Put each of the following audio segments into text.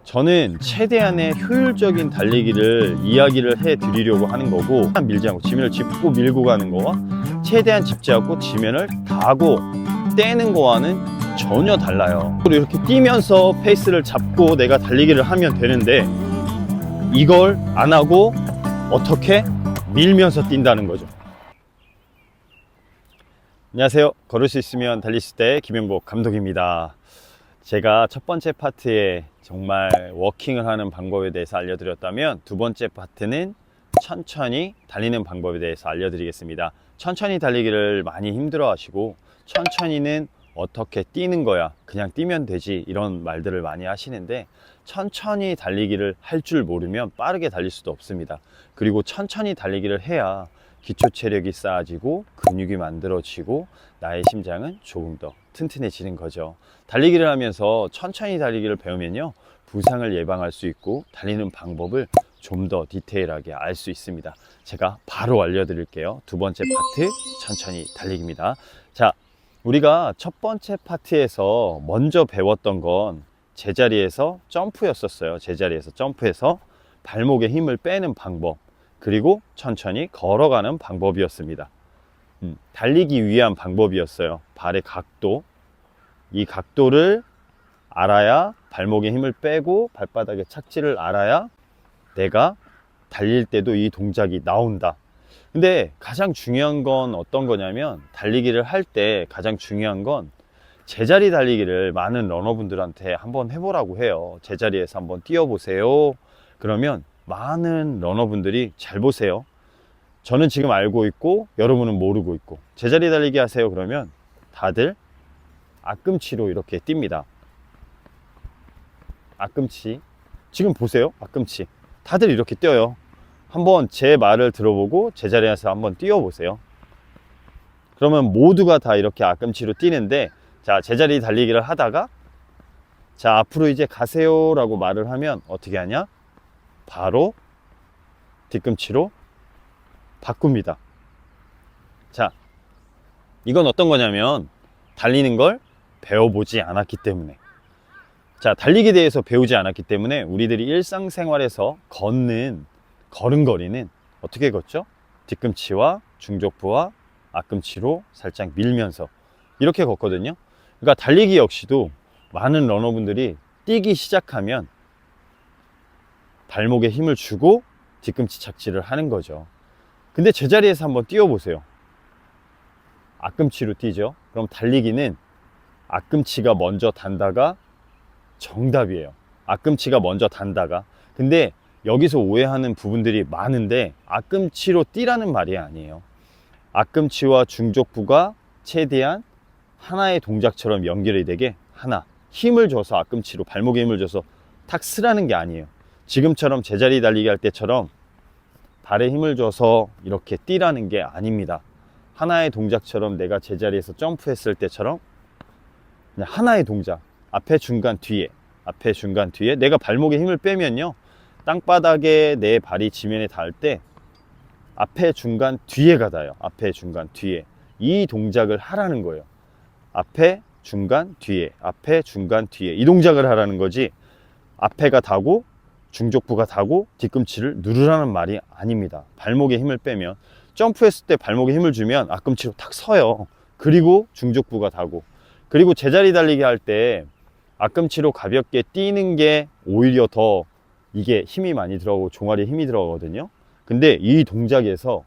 저는 최대한의 효율적인 달리기를 이야기를 해 드리려고 하는 거고, 밀지 않고 지면을 짚고 밀고 가는 거와 최대한 짚지 않고 지면을 닿고 떼는 거와는 전혀 달라요. 이렇게 뛰면서 페이스를 잡고 내가 달리기를 하면 되는데, 이걸 안 하고 어떻게 밀면서 뛴다는 거죠. 안녕하세요. 걸을 수 있으면 달릴 수 있을 때 김영복 감독입니다. 제가 첫 번째 파트에 정말 워킹을 하는 방법에 대해서 알려드렸다면, 두 번째 파트는 천천히 달리는 방법에 대해서 알려드리겠습니다. 천천히 달리기를 많이 힘들어 하시고, 천천히는 어떻게 뛰는 거야, 그냥 뛰면 되지, 이런 말들을 많이 하시는데, 천천히 달리기를 할 줄 모르면 빠르게 달릴 수도 없습니다. 그리고 천천히 달리기를 해야 기초 체력이 쌓아지고 근육이 만들어지고 나의 심장은 조금 더 튼튼해지는 거죠. 달리기를 하면서 천천히 달리기를 배우면요, 부상을 예방할 수 있고 달리는 방법을 좀 더 디테일하게 알 수 있습니다. 제가 바로 알려드릴게요. 두 번째 파트, 천천히 달리기입니다. 자, 우리가 첫 번째 파트에서 먼저 배웠던 건 제자리에서 점프였었어요. 제자리에서 점프해서 발목에 힘을 빼는 방법, 그리고 천천히 걸어가는 방법이었습니다. 달리기 위한 방법이었어요. 발의 각도, 이 각도를 알아야 발목에 힘을 빼고 발바닥에 착지를 알아야 내가 달릴 때도 이 동작이 나온다. 근데 가장 중요한 건 어떤 거냐면, 달리기를 할 때 가장 중요한 건 제자리 달리기를 많은 러너분들한테 한번 해보라고 해요. 제자리에서 한번 뛰어보세요. 그러면 많은 러너분들이, 잘 보세요, 저는 지금 알고 있고 여러분은 모르고 있고, 제자리 달리기 하세요 그러면 다들 앞꿈치로 이렇게 뜁니다. 앞꿈치, 지금 보세요. 앞꿈치 다들 이렇게 뛰어요. 한번 제 말을 들어보고 제자리에서 한번 뛰어보세요. 그러면 모두가 다 이렇게 앞꿈치로 뛰는데, 자, 제자리 달리기를 하다가 자, 앞으로 이제 가세요 라고 말을 하면 어떻게 하냐, 바로 뒤꿈치로 바꿉니다. 자, 이건 어떤 거냐면 달리는 걸 배워보지 않았기 때문에, 자, 달리기에 대해서 배우지 않았기 때문에 우리들이 일상생활에서 걷는 걸음걸이는 어떻게 걷죠? 뒤꿈치와 중족부와 앞꿈치로 살짝 밀면서 이렇게 걷거든요. 그러니까 달리기 역시도 많은 러너분들이 뛰기 시작하면 발목에 힘을 주고 뒤꿈치 착지를 하는 거죠. 근데 제자리에서 한번 뛰어보세요. 앞꿈치로 뛰죠. 그럼 달리기는 앞꿈치가 먼저 단다가 정답이에요. 앞꿈치가 먼저 단다가. 근데 여기서 오해하는 부분들이 많은데, 앞꿈치로 뛰라는 말이 아니에요. 앞꿈치와 중족부가 최대한 하나의 동작처럼 연결이 되게 하나, 힘을 줘서 앞꿈치로 발목에 힘을 줘서 탁 쓰라는 게 아니에요. 지금처럼 제자리 달리기 할 때처럼 발에 힘을 줘서 이렇게 뛰라는 게 아닙니다. 하나의 동작처럼 내가 제자리에서 점프했을 때처럼 그냥 하나의 동작, 앞에 중간 뒤에, 앞에 중간 뒤에, 내가 발목에 힘을 빼면요, 땅바닥에 내 발이 지면에 닿을 때 앞에 중간 뒤에가 닿아요. 앞에 중간 뒤에, 이 동작을 하라는 거예요. 앞에 중간 뒤에, 앞에 중간 뒤에, 이 동작을 하라는 거지, 앞에가 닿고 중족부가 닿고 뒤꿈치를 누르라는 말이 아닙니다. 발목에 힘을 빼면, 점프했을 때 발목에 힘을 주면 앞꿈치로 탁 서요. 그리고 중족부가 닿고, 그리고 제자리 달리기 할 때 앞꿈치로 가볍게 뛰는 게 오히려 더 이게 힘이 많이 들어가고 종아리에 힘이 들어가거든요. 근데 이 동작에서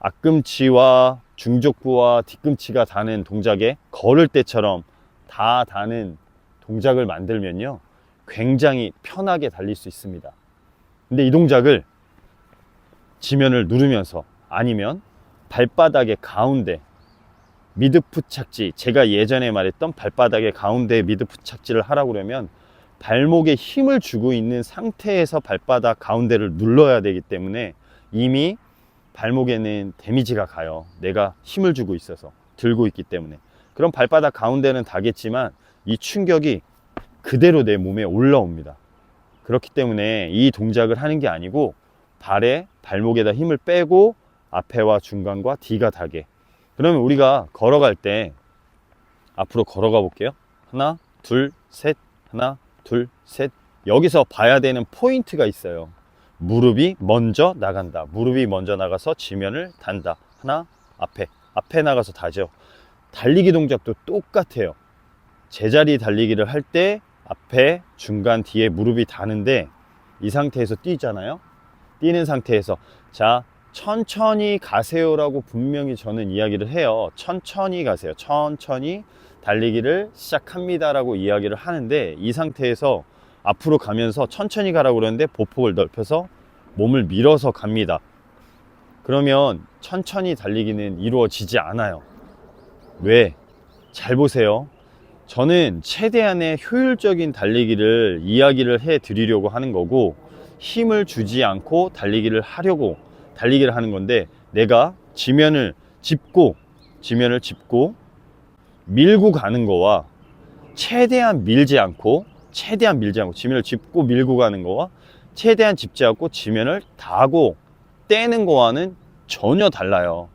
앞꿈치와 중족부와 뒤꿈치가 닿는 동작에 걸을 때처럼 다 닿는 동작을 만들면요, 굉장히 편하게 달릴 수 있습니다. 근데 이 동작을 지면을 누르면서, 아니면 발바닥의 가운데 미드풋 착지, 제가 예전에 말했던 발바닥의 가운데 미드풋 착지를 하라고 그러면 발목에 힘을 주고 있는 상태에서 발바닥 가운데를 눌러야 되기 때문에 이미 발목에는 데미지가 가요. 내가 힘을 주고 있어서, 들고 있기 때문에. 그럼 발바닥 가운데는 닿겠지만 이 충격이 그대로 내 몸에 올라옵니다. 그렇기 때문에 이 동작을 하는 게 아니고 발목에다 힘을 빼고 앞에와 중간과 뒤가 닿게. 그러면 우리가 걸어갈 때 앞으로 걸어가 볼게요. 하나, 둘, 셋, 하나, 둘, 셋, 여기서 봐야 되는 포인트가 있어요. 무릎이 먼저 나간다. 무릎이 먼저 나가서 지면을 단다. 하나, 앞에 나가서 다죠. 달리기 동작도 똑같아요. 제자리 달리기를 할 때 앞에, 중간, 뒤에 무릎이 닿는데 이 상태에서 뛰잖아요. 뛰는 상태에서 자, 천천히 가세요라고 분명히 저는 이야기를 해요. 천천히 가세요. 천천히 달리기를 시작합니다라고 이야기를 하는데 이 상태에서 앞으로 가면서 천천히 가라고 그러는데 보폭을 넓혀서 몸을 밀어서 갑니다. 그러면 천천히 달리기는 이루어지지 않아요. 왜? 잘 보세요. 저는 최대한의 효율적인 달리기를 이야기를 해 드리려고 하는 거고, 힘을 주지 않고 달리기를 하는 건데, 내가 지면을 짚고 밀고 가는 거와 최대한 밀지 않고 지면을 짚고 밀고 가는 거와 최대한 짚지 않고 지면을 닿고 떼는 거와는 전혀 달라요.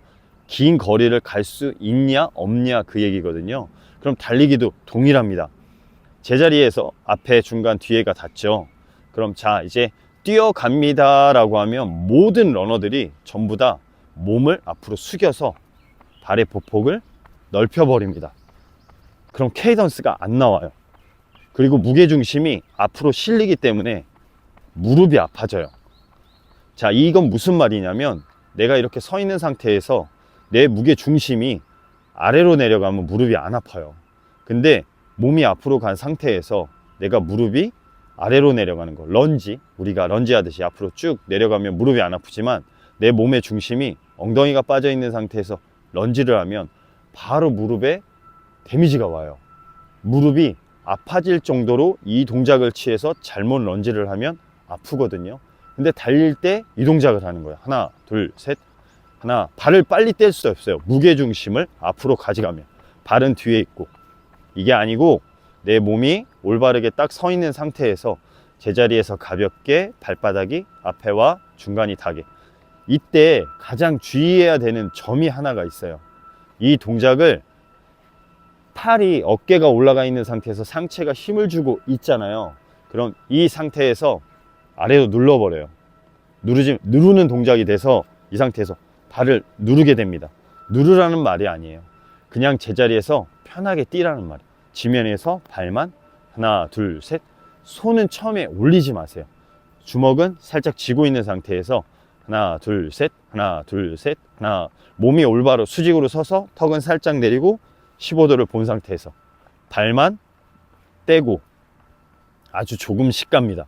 긴 거리를 갈 수 있냐 없냐 그 얘기거든요. 그럼 달리기도 동일합니다. 제자리에서 앞에, 중간, 뒤에가 닿죠. 그럼 자, 이제 뛰어갑니다 라고 하면 모든 러너들이 전부 다 몸을 앞으로 숙여서 발의 보폭을 넓혀버립니다. 그럼 케이던스가 안 나와요. 그리고 무게중심이 앞으로 실리기 때문에 무릎이 아파져요. 자, 이건 무슨 말이냐면 내가 이렇게 서 있는 상태에서 내 무게중심이 아래로 내려가면 무릎이 안 아파요. 근데 몸이 앞으로 간 상태에서 내가 무릎이 아래로 내려가는 거, 우리가 런지 하듯이 앞으로 쭉 내려가면 무릎이 안 아프지만 내 몸의 중심이 엉덩이가 빠져 있는 상태에서 런지를 하면 바로 무릎에 데미지가 와요. 무릎이 아파질 정도로 이 동작을 취해서 잘못 런지를 하면 아프거든요. 근데 달릴 때 이 동작을 하는 거예요. 하나, 둘, 셋. 발을 빨리 뗄 수 없어요. 무게중심을 앞으로 가져가면 발은 뒤에 있고, 이게 아니고 내 몸이 올바르게 딱 서 있는 상태에서 제자리에서 가볍게 발바닥이 앞에와 중간이 닿게. 이때 가장 주의해야 되는 점이 하나가 있어요. 이 동작을 팔이 어깨가 올라가 있는 상태에서 상체가 힘을 주고 있잖아요. 그럼 이 상태에서 아래로 눌러버려요. 누르는 동작이 돼서 이 상태에서 발을 누르게 됩니다. 누르라는 말이 아니에요. 그냥 제자리에서 편하게 뛰라는 말이에요. 지면에서 발만 하나, 둘, 셋. 손은 처음에 올리지 마세요. 주먹은 살짝 쥐고 있는 상태에서 하나, 둘, 셋, 하나, 둘, 셋, 하나. 몸이 올바로 수직으로 서서 턱은 살짝 내리고 15도를 본 상태에서 발만 떼고 아주 조금씩 갑니다.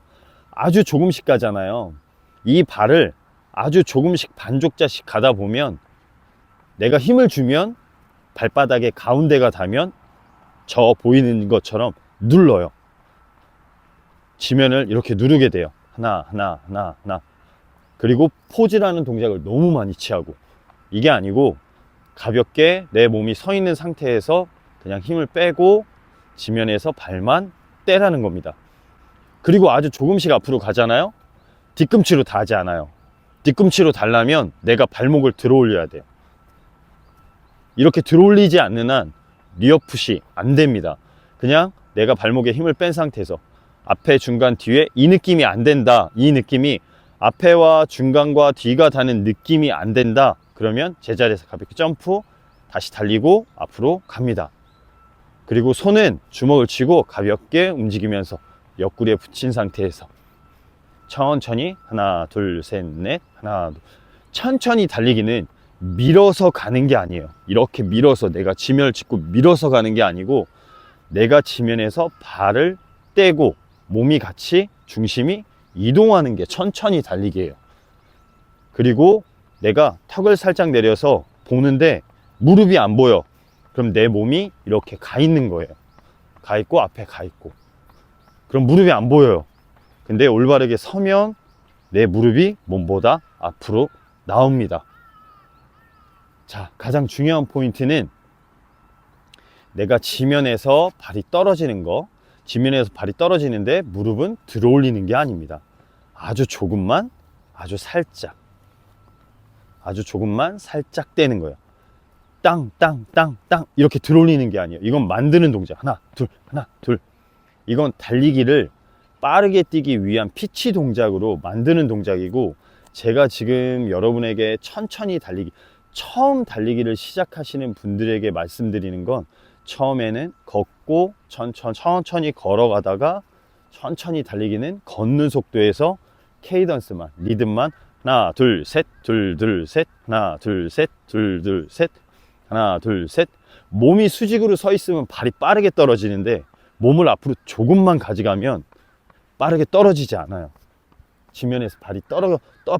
아주 조금씩 가잖아요. 이 발을 아주 조금씩 반족자씩 가다 보면 내가 힘을 주면 발바닥의 가운데가 닿으면 저 보이는 것처럼 눌러요. 지면을 이렇게 누르게 돼요. 하나. 그리고 포즈라는 동작을 너무 많이 취하고, 이게 아니고 가볍게 내 몸이 서 있는 상태에서 그냥 힘을 빼고 지면에서 발만 떼라는 겁니다. 그리고 아주 조금씩 앞으로 가잖아요. 뒤꿈치로 닿지 않아요. 뒤꿈치로 닿으려면 내가 발목을 들어 올려야 돼요. 이렇게 들어 올리지 않는 한 리어풋이 안 됩니다. 그냥 내가 발목에 힘을 뺀 상태에서 앞에, 중간, 뒤에 이 느낌이 안 된다. 이 느낌이 앞에와 중간과 뒤가 닿는 느낌이 안 된다. 그러면 제자리에서 가볍게 점프, 다시 달리고 앞으로 갑니다. 그리고 손은 주먹을 쥐고 가볍게 움직이면서 옆구리에 붙인 상태에서 천천히 하나, 둘, 셋, 넷, 하나, 둘. 천천히 달리기는 밀어서 가는 게 아니에요. 이렇게 밀어서 내가 지면을 짚고 밀어서 가는 게 아니고 내가 지면에서 발을 떼고 몸이 같이 중심이 이동하는 게 천천히 달리기예요. 그리고 내가 턱을 살짝 내려서 보는데 무릎이 안 보여. 그럼 내 몸이 이렇게 가 있는 거예요. 가 있고 앞에 가 있고. 그럼 무릎이 안 보여요. 근데 올바르게 서면 내 무릎이 몸보다 앞으로 나옵니다. 자, 가장 중요한 포인트는 내가 지면에서 발이 떨어지는 거, 지면에서 발이 떨어지는데 무릎은 들어 올리는 게 아닙니다. 아주 조금만, 아주 조금만 살짝 떼는 거예요. 땅 이렇게 들어 올리는 게 아니에요. 이건 만드는 동작. 하나 둘. 이건 달리기를 빠르게 뛰기 위한 피치 동작으로 만드는 동작이고, 제가 지금 여러분에게 천천히 달리기, 처음 달리기를 시작하시는 분들에게 말씀드리는 건, 처음에는 걷고 천천히 걸어가다가 천천히 달리기는 걷는 속도에서 케이던스만, 리듬만 하나 둘 셋 둘 둘 셋 하나 둘 셋 둘 둘 셋 하나 둘 셋. 몸이 수직으로 서 있으면 발이 빠르게 떨어지는데, 몸을 앞으로 조금만 가져가면 빠르게 떨어지지 않아요. 지면에서 발이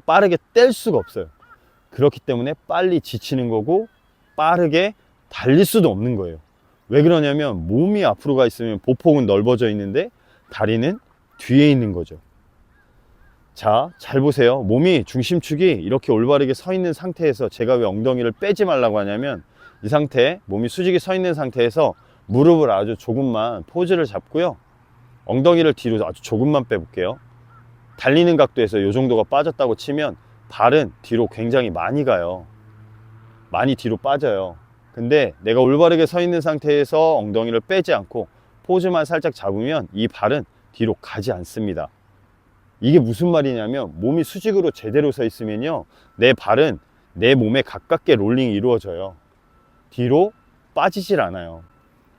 빠르게 뗄 수가 없어요. 그렇기 때문에 빨리 지치는 거고, 빠르게 달릴 수도 없는 거예요. 왜 그러냐면, 몸이 앞으로 가 있으면 보폭은 넓어져 있는데 다리는 뒤에 있는 거죠. 자, 잘 보세요. 몸이, 중심축이 이렇게 올바르게 서 있는 상태에서 제가 왜 엉덩이를 빼지 말라고 하냐면, 이 상태, 몸이 수직이 서 있는 상태에서 무릎을 아주 조금만 포즈를 잡고요, 엉덩이를 뒤로 아주 조금만 빼볼게요. 달리는 각도에서 이 정도가 빠졌다고 치면 발은 뒤로 굉장히 많이 가요. 많이 뒤로 빠져요. 근데 내가 올바르게 서 있는 상태에서 엉덩이를 빼지 않고 포즈만 살짝 잡으면 이 발은 뒤로 가지 않습니다. 이게 무슨 말이냐면, 몸이 수직으로 제대로 서 있으면요, 내 발은 내 몸에 가깝게 롤링이 이루어져요. 뒤로 빠지질 않아요.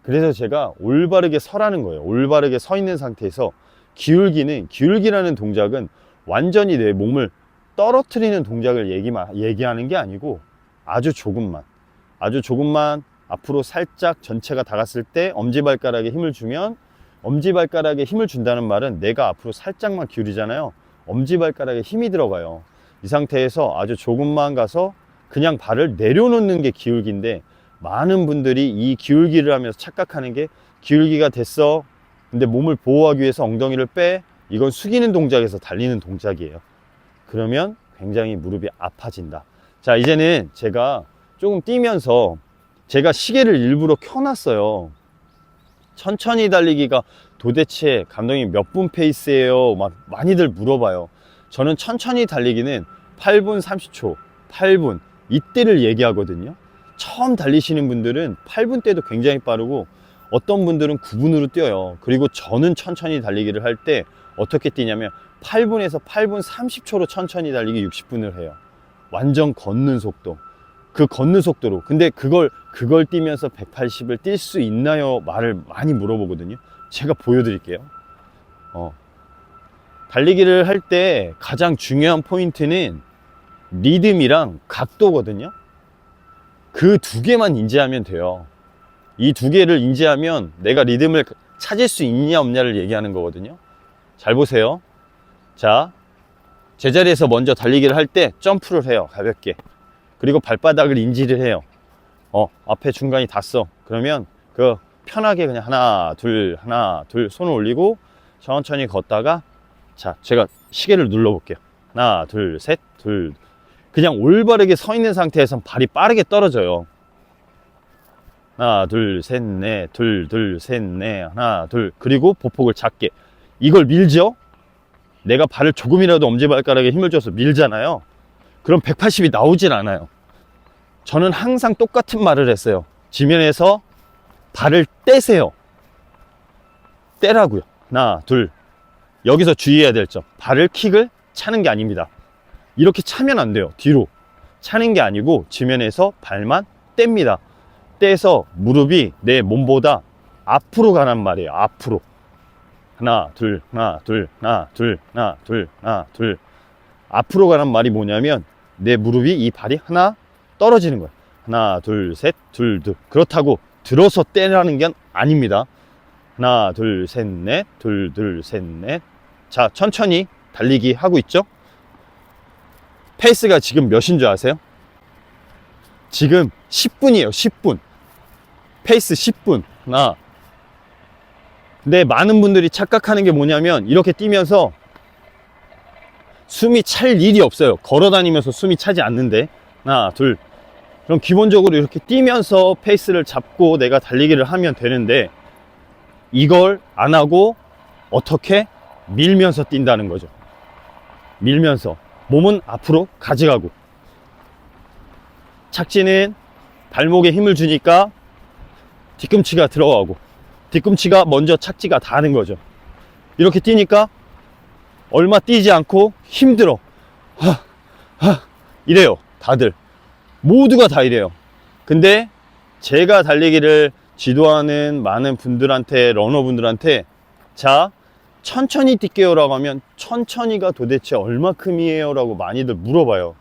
그래서 제가 올바르게 서라는 거예요. 올바르게 서 있는 상태에서 기울기라는 동작은 완전히 내 몸을 떨어뜨리는 동작을 얘기하는 게 아니고, 아주 조금만 앞으로 살짝 전체가 다 갔을 때 엄지발가락에 힘을 주면, 엄지발가락에 힘을 준다는 말은 내가 앞으로 살짝만 기울이잖아요. 엄지발가락에 힘이 들어가요. 이 상태에서 아주 조금만 가서 그냥 발을 내려놓는 게 기울기인데, 많은 분들이 이 기울기를 하면서 착각하는 게, 기울기가 됐어, 근데 몸을 보호하기 위해서 엉덩이를 빼, 이건 숙이는 동작에서 달리는 동작이에요. 그러면 굉장히 무릎이 아파진다. 자, 이제는 제가 조금 뛰면서, 제가 시계를 일부러 켜놨어요. 천천히 달리기가 도대체 감독님 몇 분 페이스예요? 막 많이들 물어봐요. 저는 천천히 달리기는 8분 30초, 8분 이때를 얘기하거든요. 처음 달리시는 분들은 8분 때도 굉장히 빠르고, 어떤 분들은 9분으로 뛰어요. 그리고 저는 천천히 달리기를 할 때 어떻게 뛰냐면, 8분에서 8분 30초로 천천히 달리기 60분을 해요. 완전 걷는 속도. 그 걷는 속도로. 근데 그걸 뛰면서 180을 뛸 수 있나요? 말을 많이 물어보거든요. 제가 보여드릴게요. 달리기를 할 때 가장 중요한 포인트는 리듬이랑 각도거든요. 그 두 개만 인지하면 돼요. 이 두 개를 인지하면 내가 리듬을 찾을 수 있냐 없냐를 얘기하는 거거든요. 잘 보세요. 자, 제자리에서 먼저 달리기를 할 때 점프를 해요. 가볍게. 그리고 발바닥을 인지를 해요. 앞에 중간이 닿았어. 그러면 편하게 그냥 하나 둘 손을 올리고 천천히 걷다가, 자, 제가 시계를 눌러 볼게요. 하나 둘 셋 둘. 그냥 올바르게 서 있는 상태에선 발이 빠르게 떨어져요. 하나 둘 셋 넷 둘 셋 넷 하나 둘. 그리고 보폭을 작게. 이걸 밀죠? 내가 발을 조금이라도 엄지발가락에 힘을 줘서 밀잖아요. 그럼 180이 나오질 않아요. 저는 항상 똑같은 말을 했어요. 지면에서 발을 떼세요. 떼라고요. 하나 둘. 여기서 주의해야 될 점, 발을 킥을 차는 게 아닙니다. 이렇게 차면 안 돼요. 뒤로 차는 게 아니고 지면에서 발만 뗍니다. 떼서 무릎이 내 몸보다 앞으로 가란 말이에요. 앞으로. 하나 둘 하나 둘 하나 둘 하나 둘 하나 둘. 앞으로 가란 말이 뭐냐면, 내 무릎이, 이 발이 하나 떨어지는 거예요. 하나 둘 셋 둘 둘. 그렇다고 들어서 떼라는 게 아닙니다. 하나 둘 셋 넷 둘 셋 넷. 자, 천천히 달리기 하고 있죠? 페이스가 지금 몇인 줄 아세요? 지금 10분이에요. 10분. 페이스 10분. 근데 많은 분들이 착각하는 게 뭐냐면, 이렇게 뛰면서 숨이 찰 일이 없어요. 걸어 다니면서 숨이 차지 않는데. 하나 둘. 그럼 기본적으로 이렇게 뛰면서 페이스를 잡고 내가 달리기를 하면 되는데, 이걸 안 하고 어떻게? 밀면서 뛴다는 거죠. 밀면서 몸은 앞으로 가져가고, 착지는 발목에 힘을 주니까 뒤꿈치가 들어가고, 뒤꿈치가 먼저 착지가 닿는 거죠. 이렇게 뛰니까 얼마 뛰지 않고 힘들어. 이래요. 다들. 모두가 다 이래요. 근데 제가 달리기를 지도하는 많은 분들한테, 러너분들한테, 자, 천천히 뛸게요 라고 하면 천천히가 도대체 얼마큼이에요 라고 많이들 물어봐요.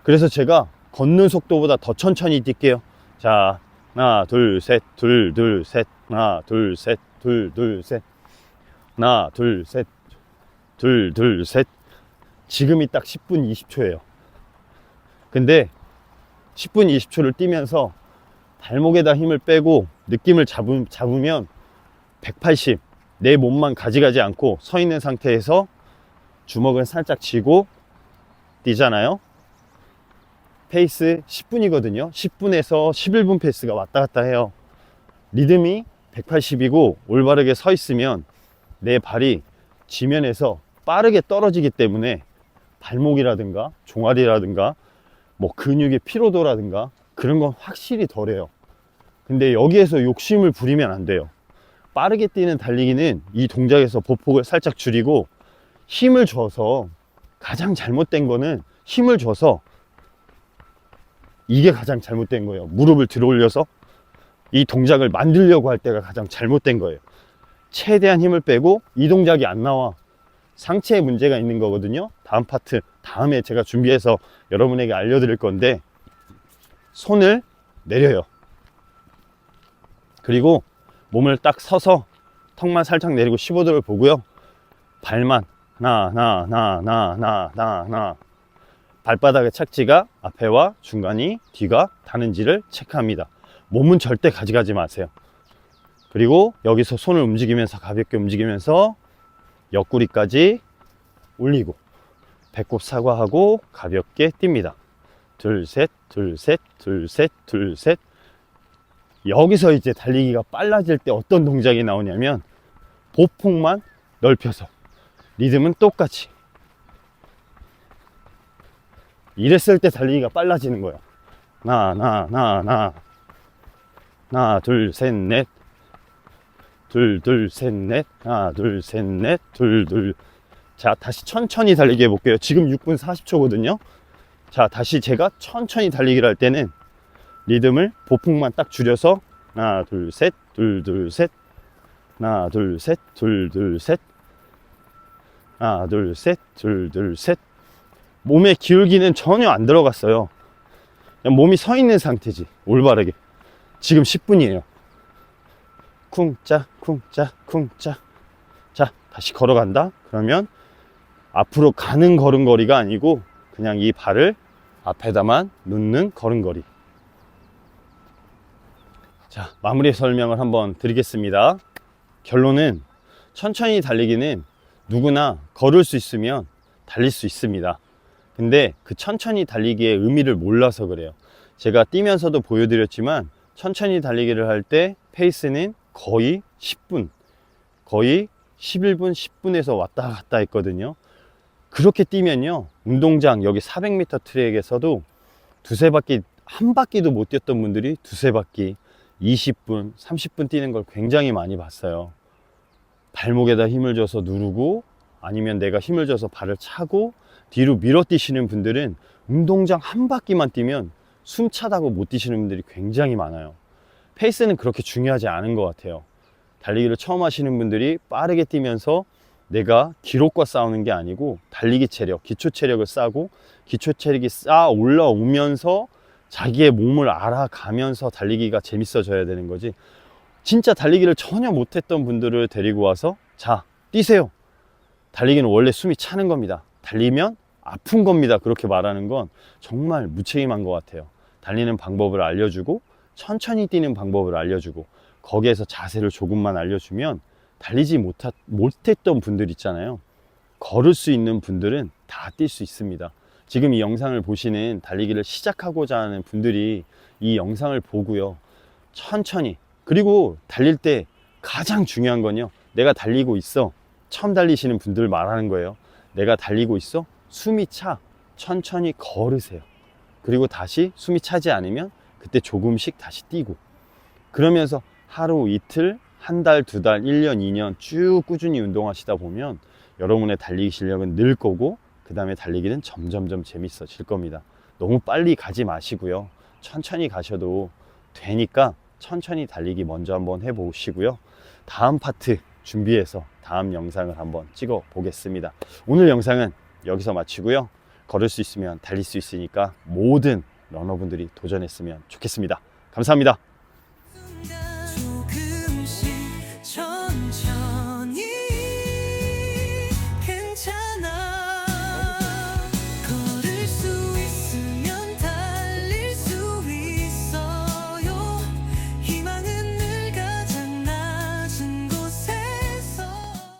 그래서 제가 걷는 속도보다 더 천천히 뛸게요. 자, 하나 둘 셋, 둘 둘 셋, 하나 둘 셋, 둘 둘 셋, 하나 둘 셋, 둘 둘 셋. 지금이 딱 10분 20초예요 근데 10분 20초를 뛰면서 발목에다 힘을 빼고 느낌을 잡으면 180, 내 몸만 가져가지 않고 서 있는 상태에서 주먹을 살짝 쥐고 뛰잖아요. 페이스 10분이거든요 10분에서 11분 페이스가 왔다 갔다 해요. 리듬이 180이고 올바르게 서 있으면 내 발이 지면에서 빠르게 떨어지기 때문에 발목이라든가 종아리라든가 뭐 근육의 피로도라든가 그런 건 확실히 덜해요. 근데 여기에서 욕심을 부리면 안 돼요. 빠르게 뛰는 달리기는 이 동작에서 보폭을 살짝 줄이고 힘을 줘서, 가장 잘못된 거는 힘을 줘서, 이게 가장 잘못된 거예요. 무릎을 들어 올려서 이 동작을 만들려고 할 때가 가장 잘못된 거예요. 최대한 힘을 빼고 이 동작이 안 나와. 상체에 문제가 있는 거거든요. 다음 파트, 다음에 제가 준비해서 여러분에게 알려드릴 건데, 손을 내려요. 그리고 몸을 딱 서서 턱만 살짝 내리고 15도를 보고요. 발만 하나 발바닥의 착지가 앞에와 중간이 뒤가 닿는지를 체크합니다. 몸은 절대 가져가지 마세요. 그리고 여기서 손을 움직이면서, 가볍게 움직이면서 옆구리까지 올리고 배꼽 사과하고 가볍게 뜁니다. 둘 셋, 둘 셋, 둘 셋, 둘 셋. 여기서 이제 달리기가 빨라질 때 어떤 동작이 나오냐면 보폭만 넓혀서 리듬은 똑같이, 이랬을 때 달리기가 빨라지는 거예요. 하나 둘 셋 넷, 둘 둘 셋 넷, 하나 둘 셋 넷, 둘 둘. 자, 다시 천천히 달리기 해볼게요. 지금 6분 40초거든요 자, 다시 제가 천천히 달리기를 할 때는 리듬을 보폭만 딱 줄여서 하나 둘 셋, 둘 둘 셋, 하나 둘 셋, 둘 둘 셋, 하나 둘 셋, 둘 둘 셋. 몸의 기울기는 전혀 안 들어갔어요. 그냥 몸이 서 있는 상태지, 올바르게. 지금 10분이에요 쿵짜 쿵짜 쿵짜. 자, 다시 걸어간다. 그러면 앞으로 가는 걸음걸이가 아니고 그냥 이 발을 앞에다만 놓는 걸음걸이. 자, 마무리 설명을 한번 드리겠습니다. 결론은 천천히 달리기는 누구나 걸을 수 있으면 달릴 수 있습니다. 근데 그 천천히 달리기의 의미를 몰라서 그래요. 제가 뛰면서도 보여드렸지만 천천히 달리기를 할 때 페이스는 거의 10분, 거의 11분, 10분에서 왔다 갔다 했거든요. 그렇게 뛰면요, 운동장 여기 400m 트랙에서도 두세 바퀴, 한 바퀴도 못 뛰었던 분들이 두세 바퀴 20분, 30분 뛰는 걸 굉장히 많이 봤어요. 발목에다 힘을 줘서 누르고, 아니면 내가 힘을 줘서 발을 차고 뒤로 밀어 뛰시는 분들은 운동장 한 바퀴만 뛰면 숨 차다고 못 뛰시는 분들이 굉장히 많아요. 페이스는 그렇게 중요하지 않은 것 같아요. 달리기를 처음 하시는 분들이 빠르게 뛰면서 내가 기록과 싸우는 게 아니고 달리기 체력, 기초 체력을 쌓고 기초 체력이 쌓아 올라오면서 자기의 몸을 알아가면서 달리기가 재밌어져야 되는 거지. 진짜 달리기를 전혀 못했던 분들을 데리고 와서 자, 뛰세요. 달리기는 원래 숨이 차는 겁니다. 달리면 아픈 겁니다. 그렇게 말하는 건 정말 무책임한 것 같아요. 달리는 방법을 알려주고 천천히 뛰는 방법을 알려주고 거기에서 자세를 조금만 알려주면 달리지 못했던 분들 있잖아요. 걸을 수 있는 분들은 다 뛸 수 있습니다. 지금 이 영상을 보시는 달리기를 시작하고자 하는 분들이 이 영상을 보고요, 천천히, 그리고 달릴 때 가장 중요한 건요, 내가 달리고 있어. 처음 달리시는 분들 말하는 거예요. 내가 달리고 있어, 숨이 차, 천천히 걸으세요. 그리고 다시 숨이 차지 않으면 그때 조금씩 다시 뛰고, 그러면서 하루 이틀, 한 달, 두 달, 1년, 2년 쭉 꾸준히 운동하시다 보면 여러분의 달리기 실력은 늘 거고, 그 다음에 달리기는 점점점 재밌어질 겁니다. 너무 빨리 가지 마시고요. 천천히 가셔도 되니까 천천히 달리기 먼저 한번 해보시고요. 다음 파트 준비해서 다음 영상을 한번 찍어 보겠습니다. 오늘 영상은 여기서 마치고요. 걸을 수 있으면 달릴 수 있으니까 모든 러너분들이 도전했으면 좋겠습니다. 감사합니다.